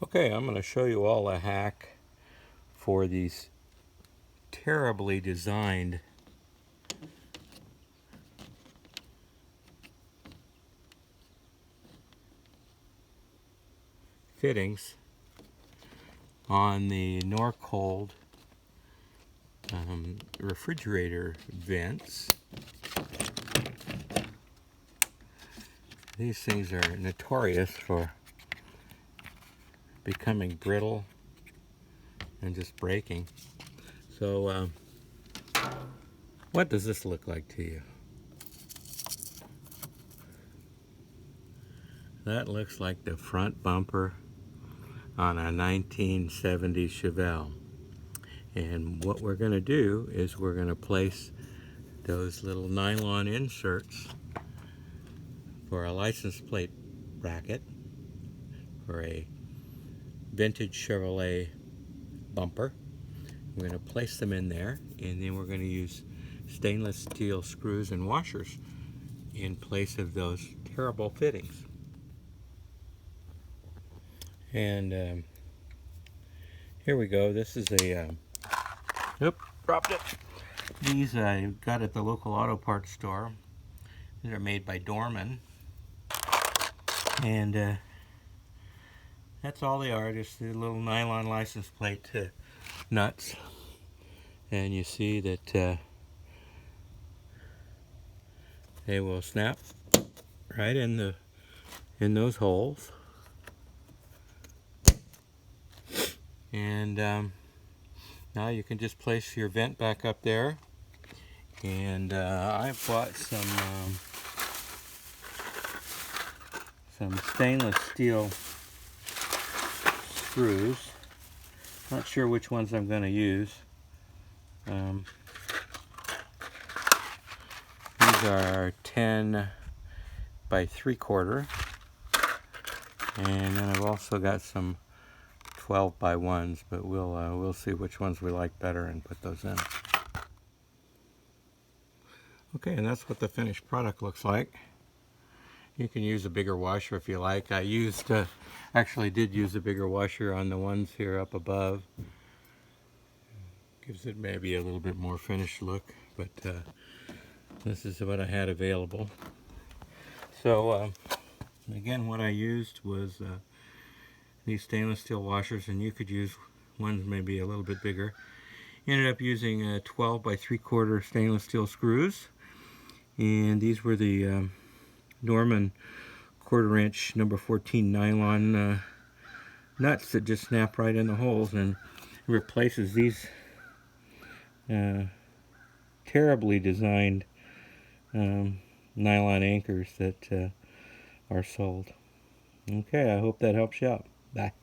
Okay, I'm going to show you all a hack for these terribly designed fittings on the Norcold refrigerator vents. These things are notorious for becoming brittle and just breaking. So what does this look like to you? That looks like the front bumper on a 1970 Chevelle. And what we're going to do is we're going to place those little nylon inserts for a license plate bracket for a vintage Chevrolet bumper. We're going to place them in there, and then we're going to use stainless steel screws and washers in place of those terrible fittings. And here we go. This is a oop, dropped it. These I got at the local auto parts store. These are made by Dorman, and that's all they are, just the little nylon license plate nuts. And you see that they will snap right in those holes. And now you can just place your vent back up there. And I bought some stainless steel screws. Not sure which ones I'm going to use. These are 10 by 3/4, and then I've also got some 12 by 1s, but we'll see which ones we like better and put those in. Okay, and that's what the finished product looks like. You can use a bigger washer if you like. I actually did use a bigger washer on the ones here up above. Gives it maybe a little bit more finished look, but this is what I had available. So again, what I used was these stainless steel washers, and you could use ones maybe a little bit bigger. Ended up using 12 by 3/4 stainless steel screws, and these were the Dorman 1/4 inch number 14 nylon nuts that just snap right in the holes, and replaces these terribly designed nylon anchors that are sold. Okay, I hope that helps you out. Bye.